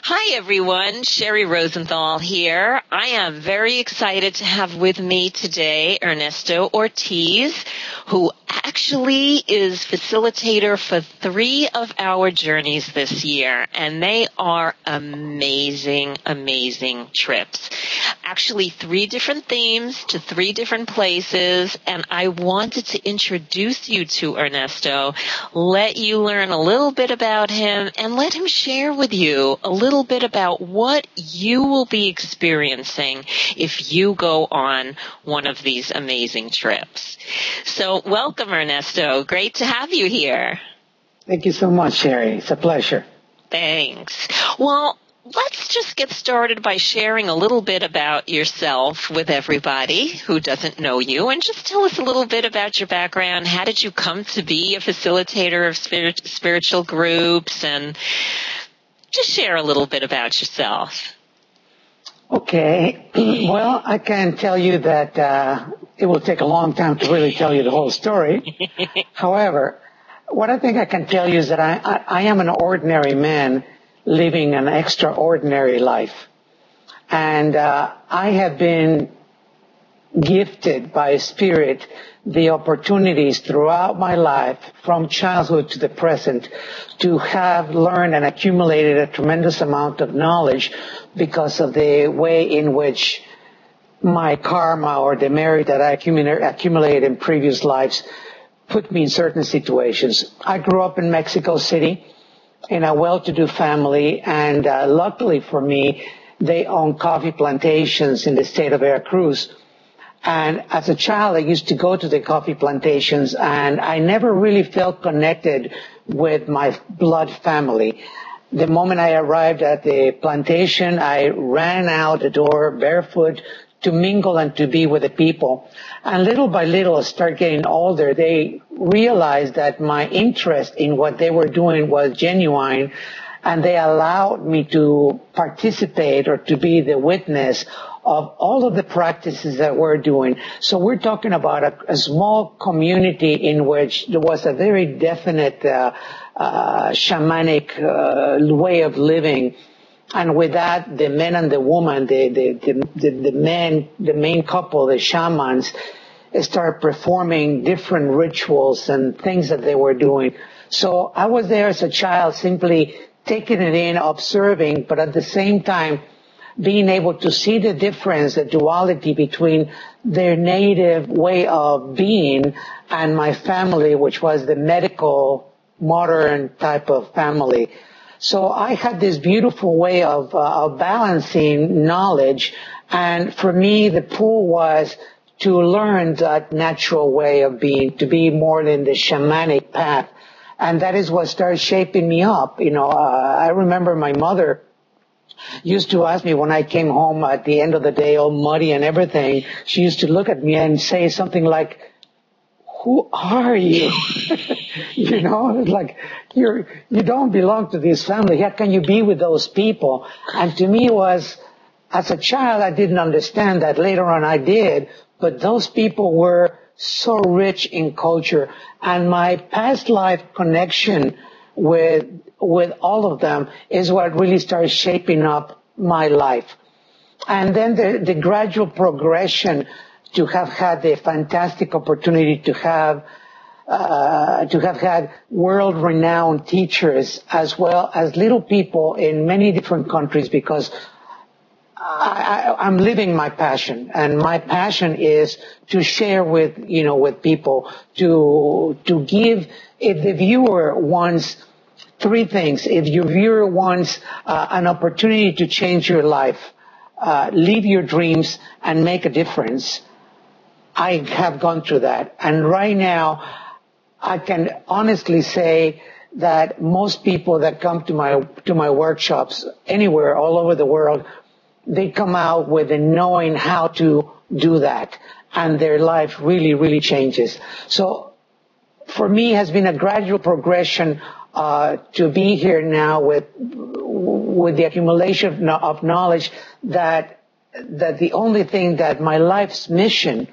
Hi, everyone. Sheri Rosenthal here. I am very excited to have with me today Ernesto Ortiz, who actually is facilitator for 3 of our journeys this year, and they are amazing, amazing trips. Actually, 3 different themes to 3 different places, and I wanted to introduce you to Ernesto, let you learn a little bit about him, and let him share with you a little bit about what you will be experiencing if you go on one of these amazing trips. So welcome, Ernesto. Great to have you here. Thank you so much, Sheri. It's a pleasure. Thanks. Well, let's just get started by sharing a little bit about yourself with everybody who doesn't know you, and just tell us a little bit about your background. How did you come to be a facilitator of spiritual groups, and just share a little bit about yourself. Okay. Well, I can tell you that it will take a long time to really tell you the whole story. However, what I think I can tell you is that I am an ordinary man living an extraordinary life. And I have been gifted by Spirit the opportunities throughout my life, from childhood to the present, to have learned and accumulated a tremendous amount of knowledge because of the way in which my karma or the merit that I accumulated in previous lives put me in certain situations. I grew up in Mexico City in a well-to-do family, and luckily for me, they own coffee plantations in the state of Veracruz. And as a child, I used to go to the coffee plantations, and I never really felt connected with my blood family. The moment I arrived at the plantation, I ran out the door barefoot to mingle and to be with the people. And little by little, as I started getting older, they realized that my interest in what they were doing was genuine, and they allowed me to participate or to be the witness of all of the practices that we're doing. So we're talking about a small community in which there was a very definite shamanic way of living. And with that, the men and the woman, the main couple, the shamans, started performing different rituals and things that they were doing. So I was there as a child, simply taking it in, observing, but at the same time, being able to see the difference, the duality between their native way of being and my family, which was the medical, modern type of family. So I had this beautiful way of balancing knowledge, and for me, the pull was to learn that natural way of being, to be more than the shamanic path. And that is what started shaping me up. I remember my mother used to ask me when I came home at the end of the day, all muddy and everything, she used to look at me and say something like, "Who are you?" Like, you don't belong to this family. How can you be with those people? And to me was, as a child, I didn't understand that. Later on I did, but those people were so rich in culture, and my past life connection with all of them is what really started shaping up my life. And then the gradual progression to have had the fantastic opportunity to have had world-renowned teachers as well as little people in many different countries, because I'm living my passion, and my passion is to share with people, to give. If the viewer wants 3 things, if your viewer wants an opportunity to change your life, live your dreams and make a difference, I have gone through that. And right now, I can honestly say that most people that come to my workshops anywhere, all over the world, they come out with a knowing how to do that, and their life really, really changes. So for me, it has been a gradual progression to be here now with the accumulation of knowledge that the only thing that my life's mission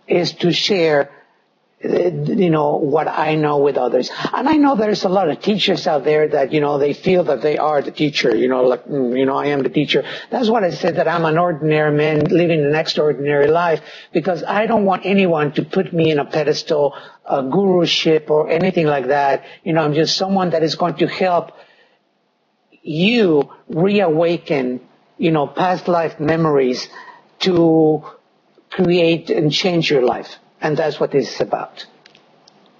is to share what I know with others. And I know there's a lot of teachers out there that, they feel that they are the teacher, I am the teacher. That's what I said, that I'm an ordinary man living an extraordinary life, because I don't want anyone to put me in a pedestal, a guruship or anything like that. I'm just someone that is going to help you reawaken, past life memories to create and change your life. And that's what this is about.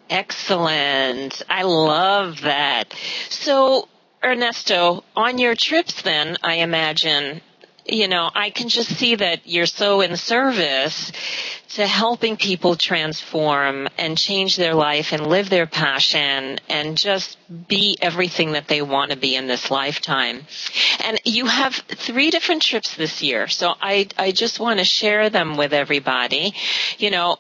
Excellent. I love that. So, Ernesto, on your trips then, I imagine, I can just see that you're so in service to helping people transform and change their life and live their passion and just be everything that they want to be in this lifetime. And you have 3 different trips this year, so I just want to share them with everybody.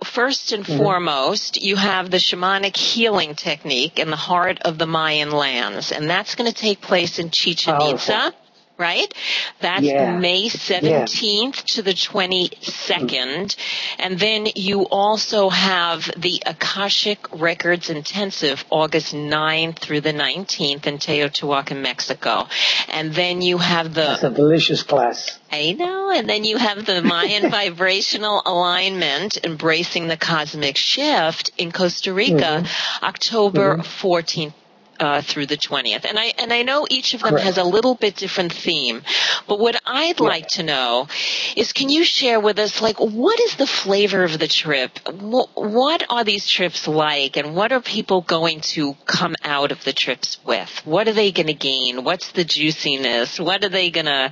First and foremost, you have the shamanic healing technique in the heart of the Mayan lands, and that's going to take place in Chichen, Itza. Right? That's May 17th to the 22nd. And then you also have the Akashic Records Intensive, August 9th through the 19th in Teotihuacan, Mexico. And then you have That's a delicious class. I know. And then you have the Mayan Vibrational Alignment, Embracing the Cosmic Shift in Costa Rica, October 14th. Through the 20th. And I know each of them has a little bit different theme. But what I'd like to know is, can you share with us, what is the flavor of the trip? What are these trips like? And what are people going to come out of the trips with? What are they going to gain? What's the juiciness? What are they going to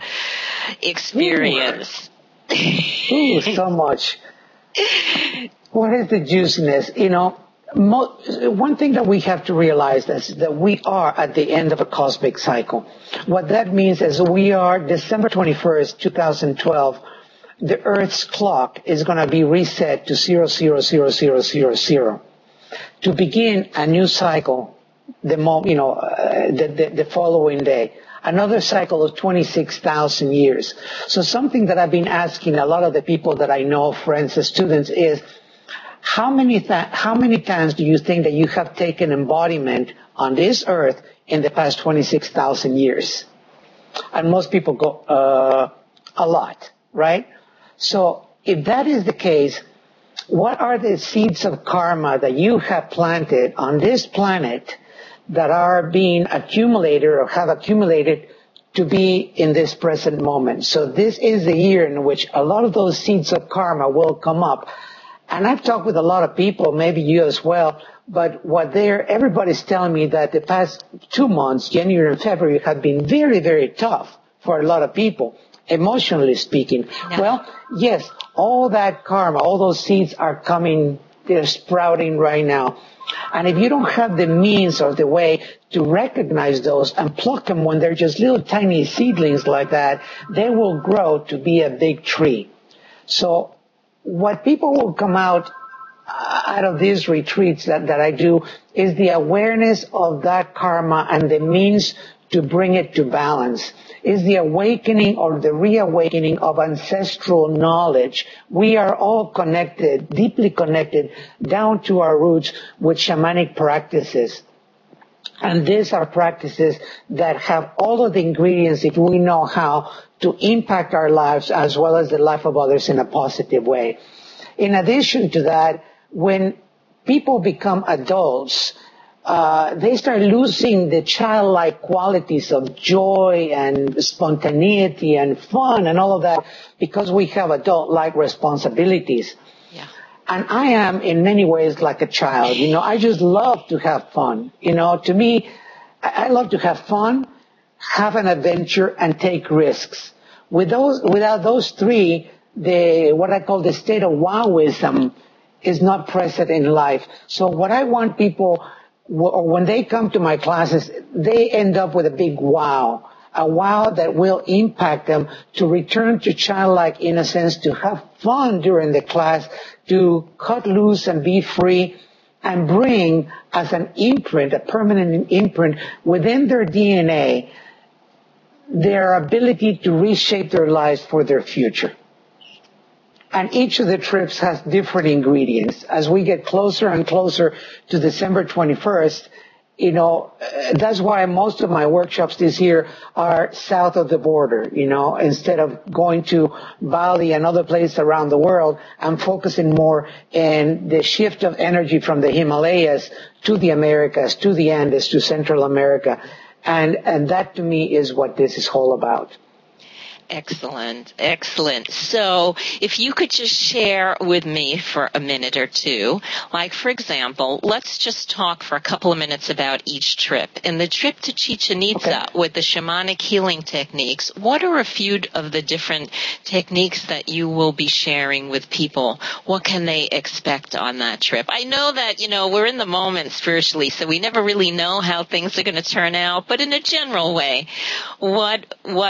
experience? Ooh, so much. What is the juiciness? One thing that we have to realize is that we are at the end of a cosmic cycle. What that means is we are December 21st, 2012. The Earth's clock is going to be reset to 000000 to begin a new cycle. The following day, another cycle of 26,000 years. So something that I've been asking a lot of the people that I know, friends and students, is, how many times do you think that you have taken embodiment on this earth in the past 26,000 years? And most people go, a lot, right? So if that is the case, what are the seeds of karma that you have planted on this planet that are being accumulated or have accumulated to be in this present moment? So this is the year in which a lot of those seeds of karma will come up. And I've talked with a lot of people, maybe you as well, but everybody's telling me that the past 2 months, January and February, have been very, very tough for a lot of people, emotionally speaking. Yeah. Well, yes, all that karma, all those seeds are coming, they're sprouting right now. And if you don't have the means or the way to recognize those and pluck them when they're just little tiny seedlings like that, they will grow to be a big tree. So what people will come out of these retreats that I do is the awareness of that karma and the means to bring it to balance, is the awakening or the reawakening of ancestral knowledge. We are all connected, deeply connected, down to our roots with shamanic practices. And these are practices that have all of the ingredients, if we know how, to impact our lives as well as the life of others in a positive way. In addition to that, when people become adults, they start losing the childlike qualities of joy and spontaneity and fun and all of that because we have adult-like responsibilities. Yeah. And I am in many ways like a child. I just love to have fun. To me, I love to have fun, have an adventure, and take risks. Without those 3, what I call the state of wowism is not present in life. So what I want people, when they come to my classes, they end up with a big wow, a wow that will impact them to return to childlike innocence, to have fun during the class, to cut loose and be free, and bring as an imprint, a permanent imprint within their DNA, their ability to reshape their lives for their future. And each of the trips has different ingredients. As we get closer and closer to December 21st, that's why most of my workshops this year are south of the border, instead of going to Bali and other places around the world. I'm focusing more in the shift of energy from the Himalayas to the Americas, to the Andes, to Central America. And that to me is what this is all about. Excellent, excellent. So if you could just share with me for a minute or two, like for example, let's just talk for a couple of minutes about each trip. In the trip to Chichen Itza with the shamanic healing techniques, what are a few of the different techniques that you will be sharing with people? What can they expect on that trip? I know that, we're in the moment spiritually, so we never really know how things are going to turn out, but in a general way, what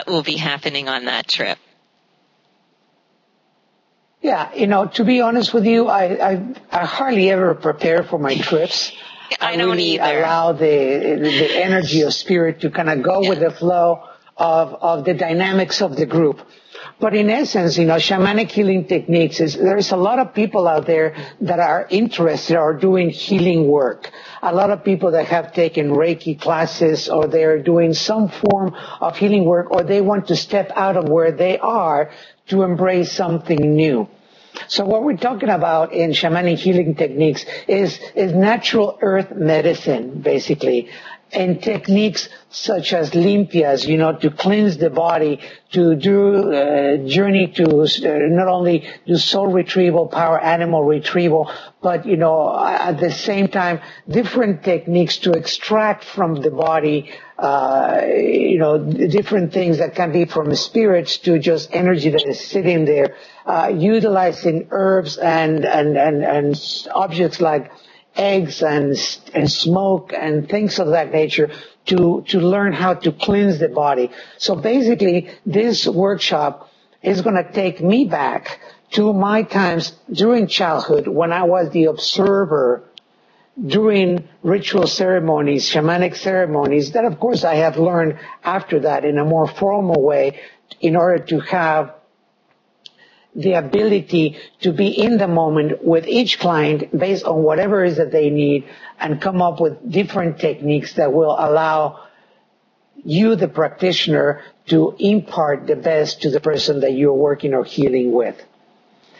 will be happening on that trip? Yeah, to be honest with you, I hardly ever prepare for my trips. I don't really either. Allow the energy of spirit to kind of go with the flow of the dynamics of the group. But in essence, shamanic healing techniques there's a lot of people out there that are interested or doing healing work. A lot of people that have taken Reiki classes, or they're doing some form of healing work, or they want to step out of where they are to embrace something new. So what we're talking about in shamanic healing techniques is natural earth medicine, basically, and techniques such as limpias, to cleanse the body, to do journey to not only do soul retrieval, power animal retrieval, but, at the same time, different techniques to extract from the body, different things that can be from spirits to just energy that is sitting there, utilizing herbs and objects like eggs and smoke and things of that nature to learn how to cleanse the body. So basically, this workshop is going to take me back to my times during childhood when I was the observer during ritual ceremonies, shamanic ceremonies, that of course I have learned after that in a more formal way in order to have the ability to be in the moment with each client based on whatever it is that they need and come up with different techniques that will allow you, the practitioner, to impart the best to the person that you're working or healing with.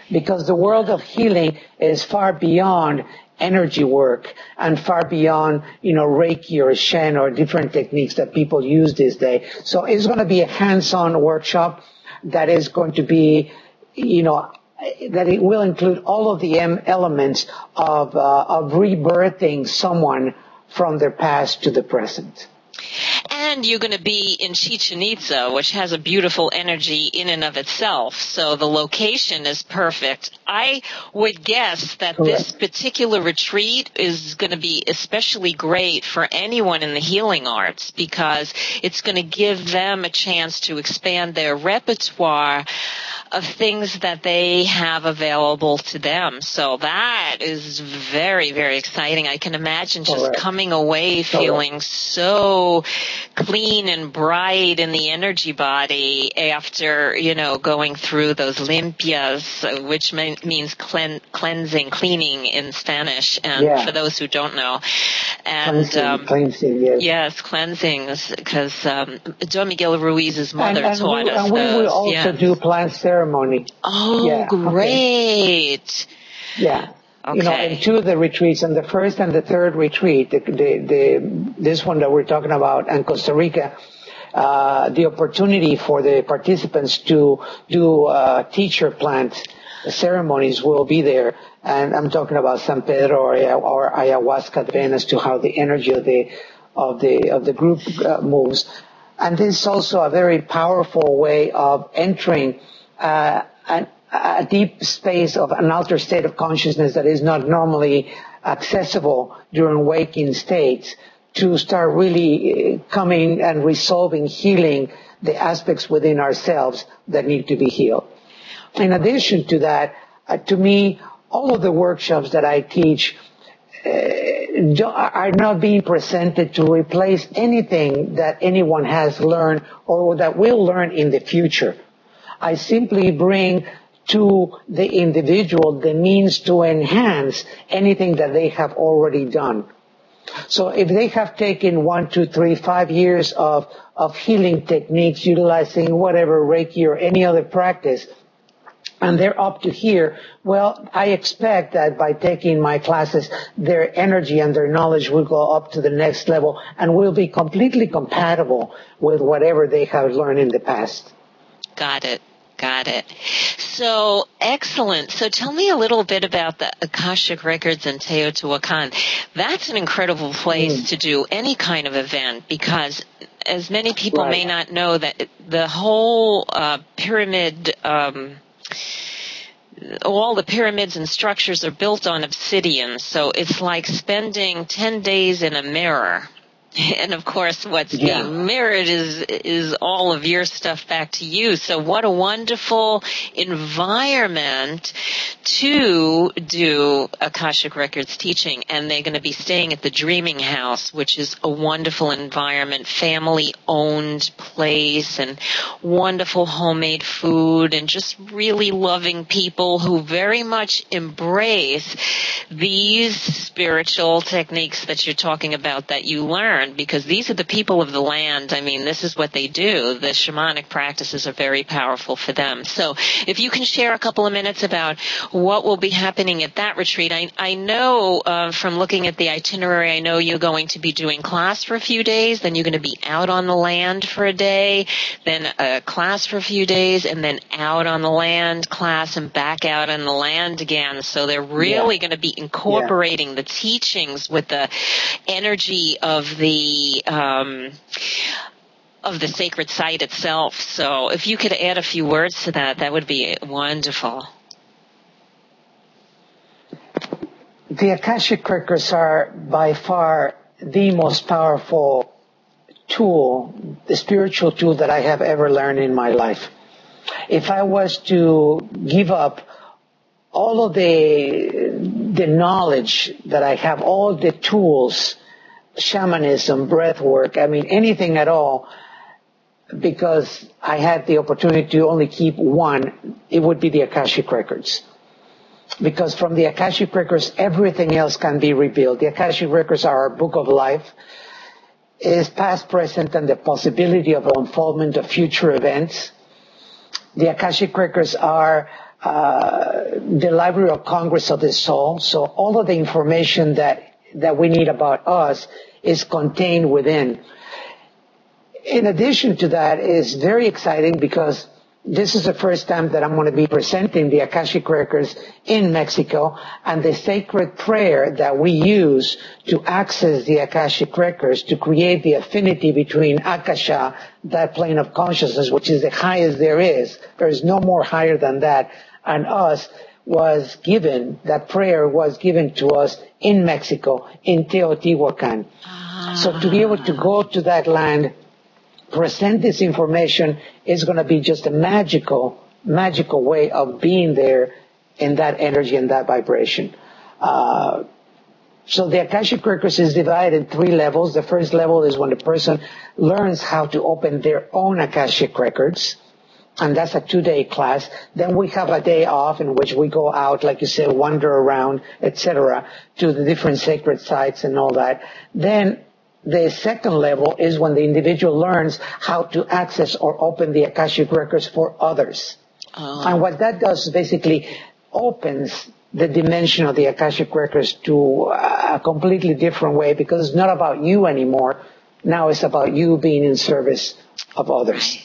Because the world of healing is far beyond energy work and far beyond, Reiki or Shen or different techniques that people use this day. So it's going to be a hands-on workshop that is going to be that it will include all of the elements of rebirthing someone from their past to the present. And you're going to be in Chichen Itza, which has a beautiful energy in and of itself. So the location is perfect. I would guess that this particular retreat is going to be especially great for anyone in the healing arts because it's going to give them a chance to expand their repertoire of things that they have available to them. So that is very, very exciting. I can imagine just coming away feeling so clean and bright in the energy body after, going through those limpias, which means cleansing, cleaning in Spanish. And for those who don't know. And cleansing, yes. Yes, cleansings, because Don Miguel Ruiz's mother taught us and we will also do plant ceremony. Oh, great. Okay. Yeah. Okay. In two of the retreats, and the first and the third retreat, this one that we're talking about in Costa Rica, the opportunity for the participants to do teacher plant ceremonies will be there. And I'm talking about San Pedro or ayahuasca, depending as to how the energy of the group moves. And this is also a very powerful way of entering a deep space of an altered state of consciousness that is not normally accessible during waking states, to start really coming and resolving, healing the aspects within ourselves that need to be healed. In addition to that, to me, all of the workshops that I teach are not being presented to replace anything that anyone has learned or that will learn in the future. I simply bring to the individual the means to enhance anything that they have already done. So if they have taken 1, 2, 3, 5 years of healing techniques, utilizing whatever Reiki or any other practice, and they're up to here, well, I expect that by taking my classes, their energy and their knowledge will go up to the next level and will be completely compatible with whatever they have learned in the past. Got it. So, excellent. So tell me a little bit about the Akashic Records in Teotihuacan. That's an incredible place to do any kind of event, because as many people may not know, that the whole pyramid, all the pyramids and structures are built on obsidian. So it's like spending 10 days in a mirror. And of course, what's being mirrored is all of your stuff back to you. So what a wonderful environment to do Akashic Records teaching. And they're going to be staying at the Dreaming House, which is a wonderful environment, family-owned place, and wonderful homemade food, and just really loving people who very much embrace these spiritual techniques that you're talking about that you learn. Because these are the people of the land. I mean, this is what they do. The shamanic practices are very powerful for them. So if you can share a couple of minutes about what will be happening at that retreat. I know from looking at the itinerary, I know you're going to be doing class for a few days, then you're going to be out on the land for a day, then a class for a few days, and then out on the land, class, and back out on the land again. So they're really going to be incorporating the teachings with the energy of the sacred site itself. So if you could add a few words to that, that would be wonderful. The Akashic Records are by far the most powerful tool, the spiritual tool that I have ever learned in my life. If I was to give up all of the knowledge that I have, all the tools, shamanism, breath work, I mean, anything at all, because I had the opportunity to only keep one, it would be the Akashic Records. Because from the Akashic Records, everything else can be revealed. The Akashic Records are our book of life. It is past, present, and the possibility of unfoldment of future events. The Akashic Records are the Library of Congress of the soul. So all of the information that we need about us is contained within. In addition to that, it's very exciting because this is the first time that I'm going to be presenting the Akashic Records in Mexico, and the sacred prayer that we use to access the Akashic Records to create the affinity between Akasha, that plane of consciousness, which is the highest there is. There is no more higher than that, and us, was given, that prayer was given to us in Mexico, in Teotihuacan. So to be able to go to that land, present this information, is going to be just a magical way of being there in that energy and that vibration. So the Akashic Records is divided in 3 levels. The first level is when the person learns how to open their own Akashic Records. And that's a 2-day class. Then we have a day off in which we go out, like you said, wander around, etc., to the different sacred sites and all that. Then the second level is when the individual learns how to access or open the Akashic Records for others. And what that does is basically opens the dimension of the Akashic Records to a completely different way, because it's not about you anymore. Now it's about you being in service of others.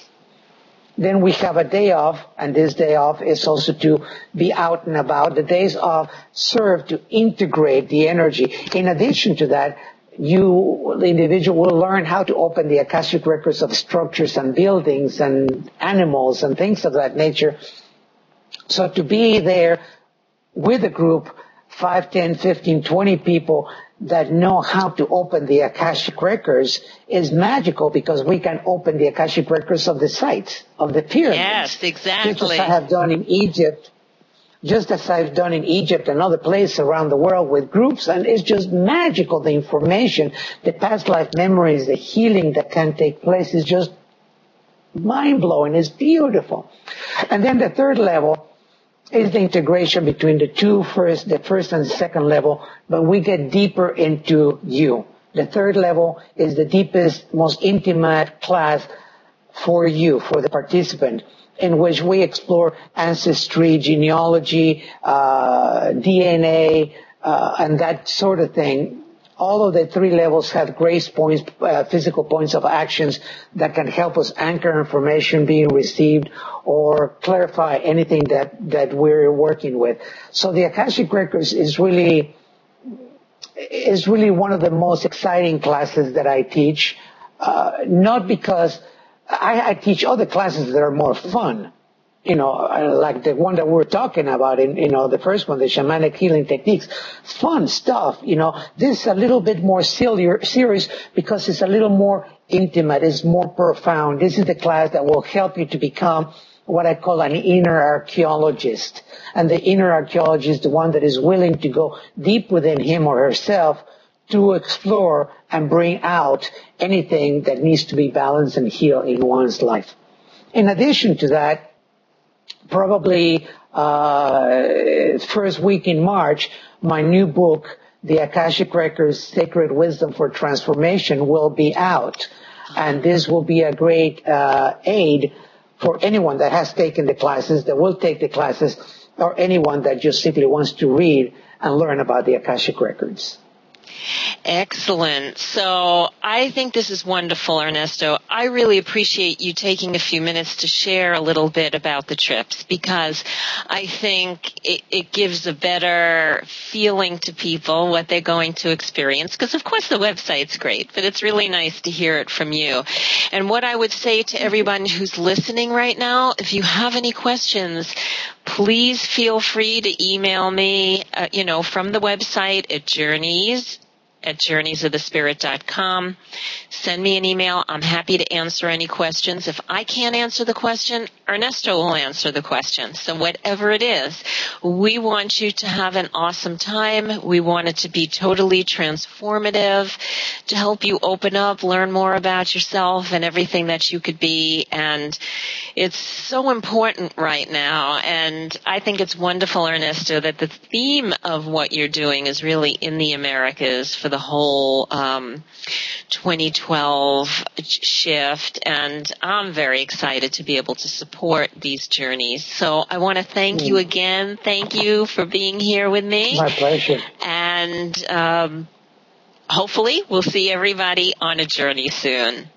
Then we have a day off, and this day off is also to be out and about. The days off serve to integrate the energy. In addition to that, the individual will learn how to open the Akashic Records of structures and buildings and animals and things of that nature. So to be there with a group, 5, 10, 15, 20 people that know how to open the Akashic Records is magical, because we can open the Akashic Records of the sites, of the pyramids. Yes, exactly. Just as I have done in Egypt. Just as I've done in Egypt and other places around the world with groups, and it's just magical. The information, the past life memories, the healing that can take place is just mind-blowing. It's beautiful. And then the third level is the integration between the first and second level, but we get deeper into you. The third level is the deepest, most intimate class for you, for the participant, in which we explore ancestry, genealogy, DNA, and that sort of thing. All of the three levels have grace points, physical points of actions that can help us anchor information being received or clarify anything that we're working with. So the Akashic Records is really one of the most exciting classes that I teach, not because I teach other classes that are more fun, like the one that we're talking about the first one, the shamanic healing techniques. It's fun stuff, This is a little bit more serious because it's a little more intimate, it's more profound. This is the class that will help you to become what I call an inner archaeologist. And the inner archaeologist is the one that is willing to go deep within him or herself to explore and bring out anything that needs to be balanced and healed in one's life. In addition to that, probably first week in March, my new book, The Akashic Records, Sacred Wisdom for Transformation, will be out. And this will be a great aid for anyone that has taken the classes, that will take the classes, or anyone that just simply wants to read and learn about the Akashic Records. Excellent. So I think this is wonderful, Ernesto. I really appreciate you taking a few minutes to share a little bit about the trips, because I think it gives a better feeling to people what they're going to experience. Because, of course, the website's great, but it's really nice to hear it from you. And what I would say to everyone who's listening right now, if you have any questions, please feel free to email me, from the website at journeysofthespirit.com. Send me an email. I'm happy to answer any questions. If I can't answer the question, Ernesto will answer the question. So whatever it is, we want you to have an awesome time. We want it to be totally transformative, to help you open up, learn more about yourself and everything that you could be. And it's so important right now. And I think it's wonderful, Ernesto, that the theme of what you're doing is really in the Americas for the whole 2012 shift, and I'm very excited to be able to support these journeys. So I want to thank you again. Thank you for being here with me. My pleasure. And hopefully we'll see everybody on a journey soon.